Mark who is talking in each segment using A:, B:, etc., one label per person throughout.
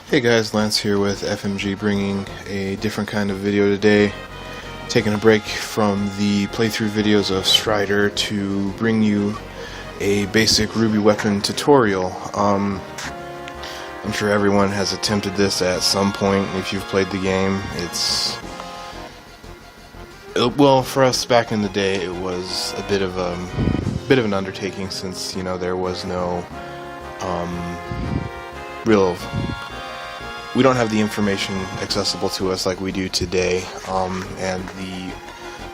A: Hey guys, Lance here with FMG, bringing a different kind of video today. Taking a break from the playthrough videos of Strider to bring you a basic Ruby weapon tutorial. I'm sure everyone has attempted this at some point if you've played the game. Well, for us back in the day, it was a bit of an undertaking, since there was no we don't have the information accessible to us like we do today, and the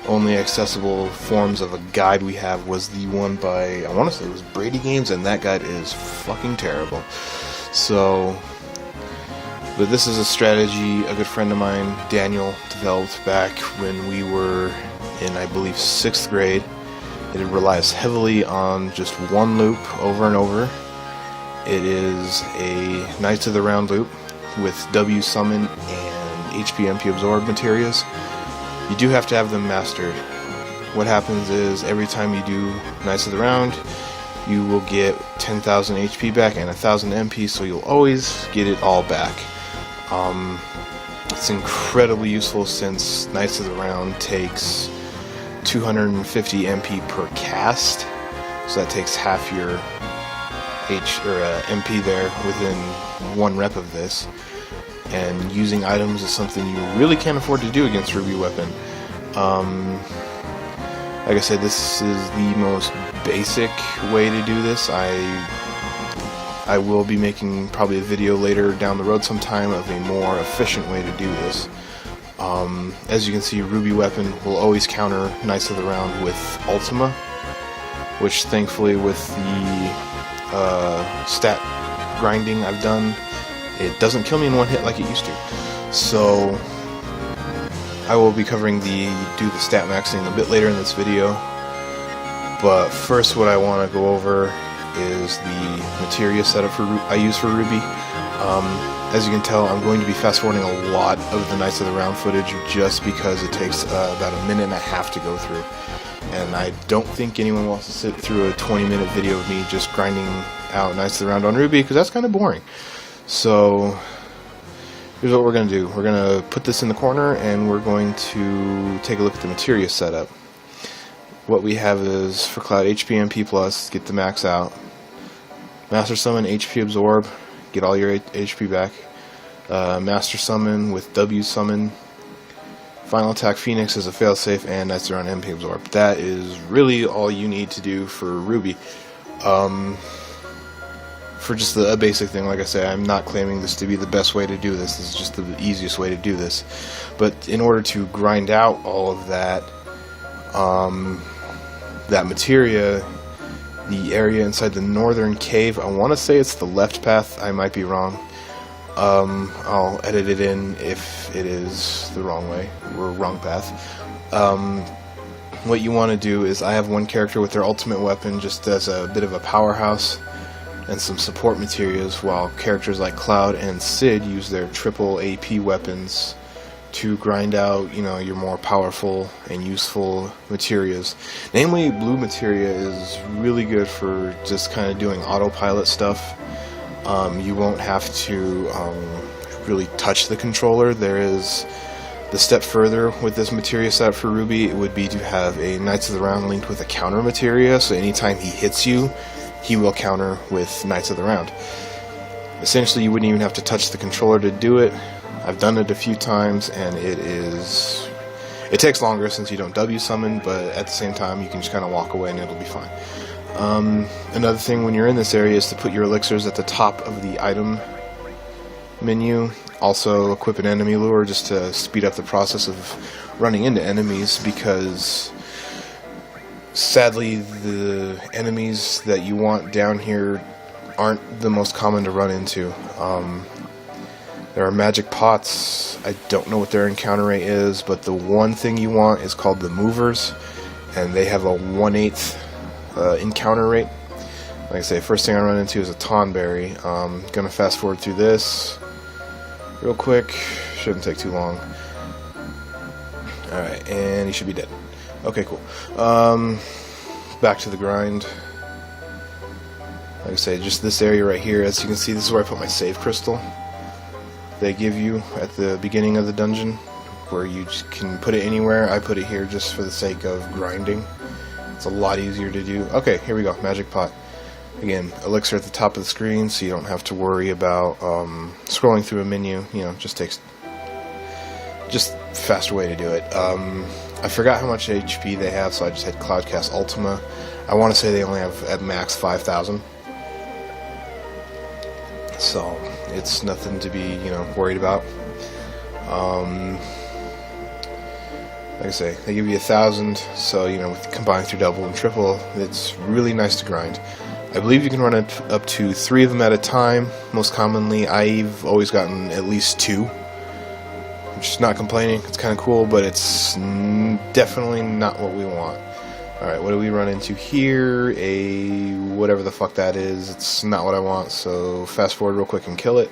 A: only accessible forms of a guide we have was the one by, I want to say it was Brady Games, and that guide is fucking terrible. So, but this is a strategy a good friend of mine, Daniel, developed back when we were in, I believe, 6th grade. It relies heavily on just one loop over and over. It is a Knights of the Round loop with W summon and HP MP absorb materials. You do have to have them mastered. What happens is every time you do Knights of the Round, you will get 10,000 HP back and 1,000 MP, so you'll always get it all back. It's incredibly useful since Knights of the Round takes 250 MP per cast, so that takes half your MP there within one rep of this, and using items is something you really can't afford to do against Ruby weapon. Like I said, this is the most basic way to do this. I will be making probably a video later down the road sometime of a more efficient way to do this. As you can see, Ruby weapon will always counter Knights of the Round with Ultima, which thankfully with the stat grinding I've done, it doesn't kill me in one hit like it used to. So I will be covering the stat maxing a bit later in this video, but first what I want to go over is the materia setup I use for Ruby. As you can tell, I'm going to be fast forwarding a lot of the Knights of the Round footage just because it takes about a minute and a half to go through. And I don't think anyone wants to sit through a 20-minute video of me just grinding out Knights of the Round on Ruby, because that's kind of boring. So here's what we're going to do. We're going to put this in the corner and we're going to take a look at the materia setup. What we have is, for Cloud, HP MP plus, get the max out. Master Summon, HP absorb, get all your HP back. Master Summon with W summon. Final Attack Phoenix is a failsafe, and Knights of the Round MP absorb. That is really all you need to do for Ruby. For just a basic thing, like I say, I'm not claiming this to be the best way to do this. This is just the easiest way to do this. But in order to grind out all of that, that materia, the area inside the northern cave, I want to say it's the left path. I might be wrong. I'll edit it in if it is the wrong way or wrong path. What you want to do is, I have one character with their ultimate weapon just as a bit of a powerhouse and some support materials, while characters like Cloud and Sid use their triple AP weapons to grind out, your more powerful and useful materials. Namely, blue materia is really good for just kind of doing autopilot stuff. You won't have to really touch the controller. There is the step further with this materia setup for Ruby. It would be to have a Knights of the Round linked with a counter materia, so anytime he hits you, he will counter with Knights of the Round. Essentially, you wouldn't even have to touch the controller to do it. I've done it a few times, and it takes longer since you don't W summon, but at the same time, you can just kind of walk away and it'll be fine. Another thing when you're in this area is to put your elixirs at the top of the item menu. Also equip an enemy lure just to speed up the process of running into enemies, because sadly the enemies that you want down here aren't the most common to run into. There are magic pots. I don't know what their encounter rate is, but the one thing you want is called the movers, and they have a 1/8 encounter rate. Like I say, first thing I run into is a Tonberry. Gonna fast forward through this real quick. Shouldn't take too long. Alright, and he should be dead. Okay, cool. Back to the grind. Like I say, just this area right here, as you can see, this is where I put my save crystal. they give you at the beginning of the dungeon, where you just can put it anywhere. I put it here just for the sake of grinding. It's a lot easier to do. Okay, here we go, magic pot. Again, elixir at the top of the screen, so you don't have to worry about scrolling through a menu. You know, just faster way to do it. I forgot how much HP they have, so I just had Cloudcast Ultima. I want to say they only have at max 5,000. So it's nothing to be, worried about. Like I say, they give you 1,000, so with combined through double and triple, it's really nice to grind. I believe you can run it up to 3 of them at a time. Most commonly, I've always gotten at least 2. I'm just not complaining. It's kind of cool, but it's definitely not what we want. Alright, what do we run into here? A whatever the fuck that is. It's not what I want, so fast forward real quick and kill it.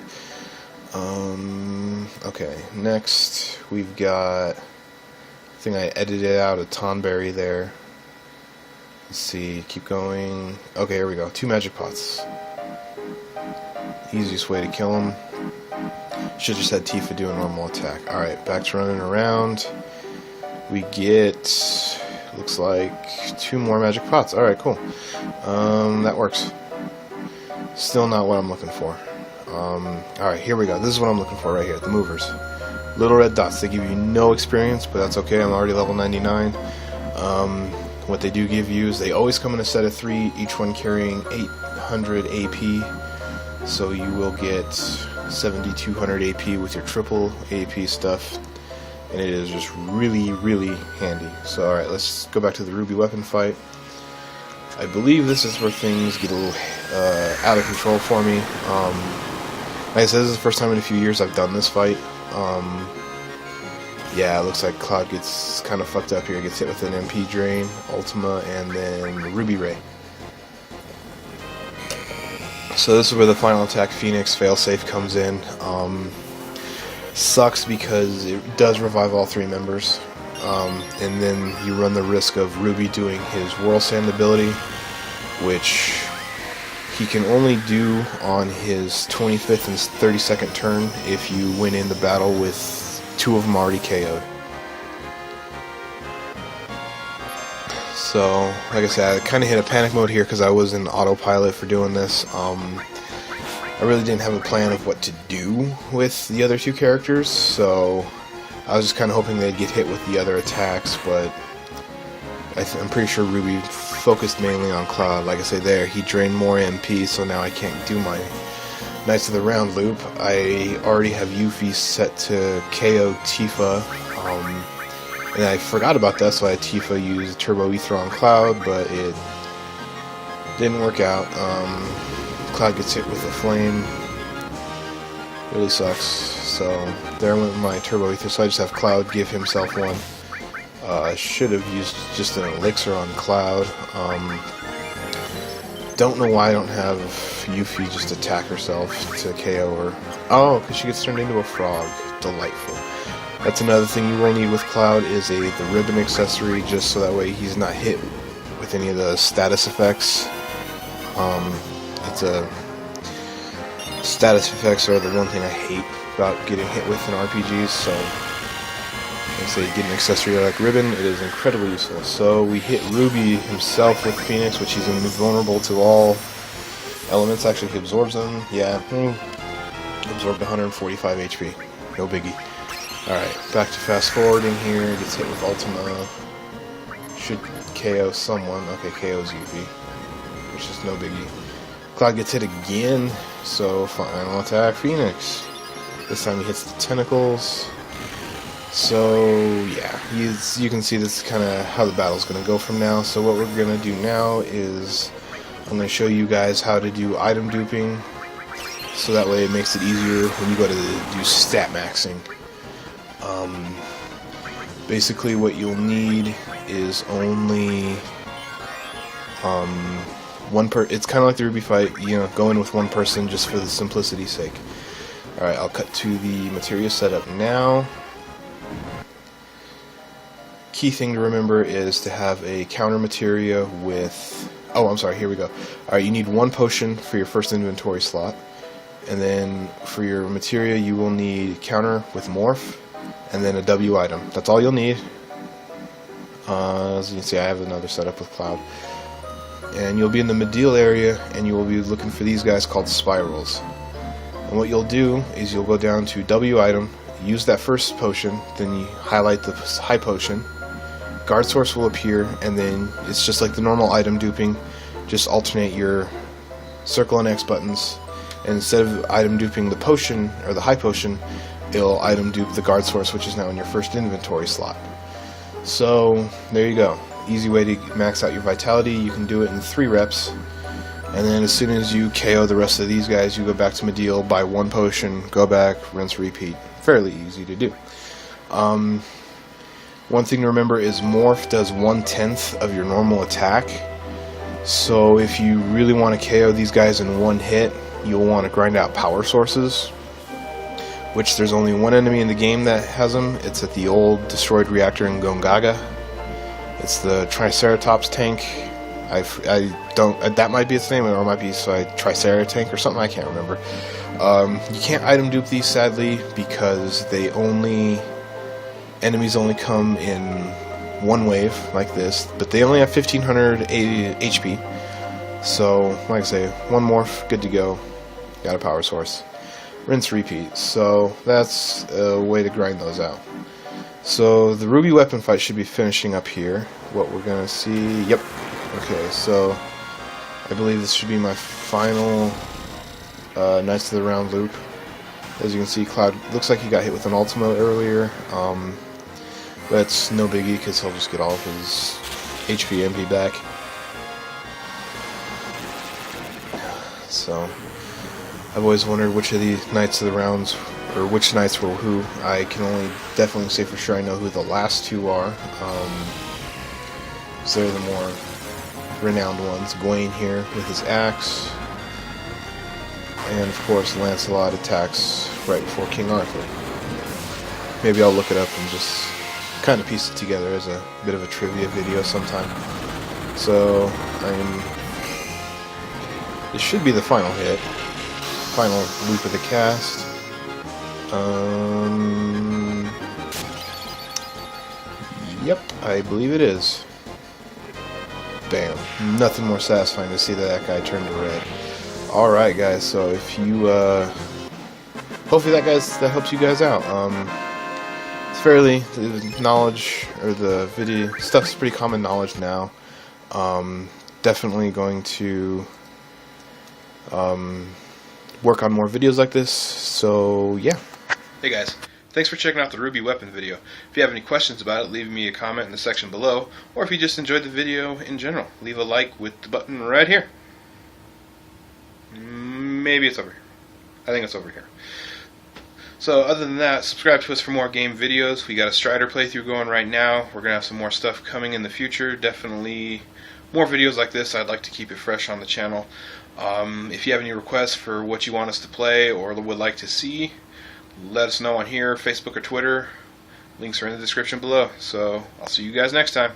A: Okay, next we've got, I think I edited out a Tonberry there. Let's see, keep going. Okay, here we go. 2 magic pots. Easiest way to kill them. Should just had Tifa do a normal attack. Alright, back to running around. We get, looks like 2 more magic pots. Alright, cool. That works. Still not what I'm looking for. Alright, here we go. This is what I'm looking for right here. The movers. Little red dots. They give you no experience, but that's okay. I'm already level 99. What they do give you is they always come in a set of 3, each one carrying 800 AP. So you will get 7,200 AP with your triple AP stuff. And it is just really, really handy. So alright, let's go back to the Ruby weapon fight. I believe this is where things get a little out of control for me. Like I said, this is the first time in a few years I've done this fight. Yeah, it looks like Cloud gets kind of fucked up here. Gets hit with an MP Drain, Ultima, and then Ruby Ray. So this is where the final attack Phoenix failsafe comes in. Sucks because it does revive all 3 members. And then you run the risk of Ruby doing his Whirl Sand ability, which he can only do on his 25th and 32nd turn if you win in the battle with 2 of them already KO'd. So, like I said, I kind of hit a panic mode here because I was in autopilot for doing this. I really didn't have a plan of what to do with the other 2 characters, so I was just kind of hoping they'd get hit with the other attacks, but I'm pretty sure Ruby focused mainly on Cloud. Like I say there, he drained more MP, so now I can't do my Knights of the Round loop. I already have Yuffie set to KO Tifa, and I forgot about that, so I had Tifa use Turbo Ether on Cloud, but it didn't work out. Cloud gets hit with a flame. Really sucks. So there went my Turbo Ether, so I just have Cloud give himself one. I should have used just an elixir on Cloud. Don't know why I don't have Yuffie just attack herself to KO her. Oh, because she gets turned into a frog. Delightful. That's another thing you will need with Cloud is the ribbon accessory, just so that way he's not hit with any of the status effects. Status effects are the one thing I hate about getting hit with in RPGs, so like I say, get an accessory like ribbon, it is incredibly useful. So we hit Ruby himself with Phoenix, which he's invulnerable to all elements. Actually, he absorbs them. Yeah, absorbed 145 HP. No biggie. Alright, back to fast forwarding here. Gets hit with Ultima. Should KO someone. Okay, KO's Yuffie, which is no biggie. Cloud gets hit again, so final attack Phoenix. This time he hits the tentacles. So yeah, you can see this is kind of how the battle's going to go from now. So what we're going to do now is I'm going to show you guys how to do item duping, so that way it makes it easier when you go to do stat maxing. Basically what you'll need is only it's kind of like the Ruby fight, go in with one person just for the simplicity's sake. Alright, I'll cut to the materia setup now. Key thing to remember is to have a counter materia with... Oh, I'm sorry, here we go. Alright, you need 1 potion for your first inventory slot. And then for your materia, you will need counter with morph, and then a W item. That's all you'll need. As you can see, I have another setup with Cloud. And you'll be in the Medial area, and you will be looking for these guys called spirals. And what you'll do is you'll go down to W item, use that first potion, then you highlight the high potion. Guard source will appear, and then it's just like the normal item duping. Just alternate your circle and X buttons, and instead of item duping the potion or the high potion, it'll item dupe the guard source, which is now in your first inventory slot. So there you go, easy way to max out your vitality. You can do it in 3 reps, and then as soon as you KO the rest of these guys, you go back to Medial, buy 1 potion, go back, rinse, repeat. Fairly easy to do. One thing to remember is morph does 1/10 of your normal attack. So if you really want to KO these guys in 1 hit, you'll want to grind out power sources, which there's only 1 enemy in the game that has them. It's at the old destroyed reactor in Gongaga. It's the Triceratops tank. That might be its name, or it might be Tricera tank or something, I can't remember. You can't item dupe these, sadly, because enemies only come in 1 wave like this, but they only have 1500 HP. So, like I say, 1 morph, good to go. Got a power source. Rinse, repeat. So that's a way to grind those out. So the ruby weapon fight should be finishing up here. What we're gonna see. Yep. Okay, so I believe this should be my final Knights of the Round loop. As you can see, Cloud looks like he got hit with an ultimate earlier. That's no biggie because he'll just get all of his HP MP back. So I've always wondered which of the Knights of the Rounds, or which Knights were who. I can only definitely say for sure I know who the last 2 are. So they're the more renowned ones. Gawain here with his axe. And of course Lancelot attacks right before King Arthur. Maybe I'll look it up and just kind of piece it together as a bit of a trivia video sometime. So this should be the final hit. Final loop of the cast. Yep, I believe it is. Bam. Nothing more satisfying to see that guy turn to red. Alright guys, so if you hopefully that helps you guys out. It's fairly, the knowledge, or the video stuff's pretty common knowledge now. Definitely going to work on more videos like this, so yeah. Hey guys, thanks for checking out the Ruby Weapon video. If you have any questions about it, leave me a comment in the section below, or if you just enjoyed the video in general, leave a like with the button right here. Maybe it's over here. I think it's over here. So other than that, subscribe to us for more game videos. We got a Strider playthrough going right now. We're going to have some more stuff coming in the future. Definitely more videos like this. I'd like to keep it fresh on the channel. If you have any requests for what you want us to play or would like to see, let us know on here, Facebook or Twitter. Links are in the description below. So I'll see you guys next time.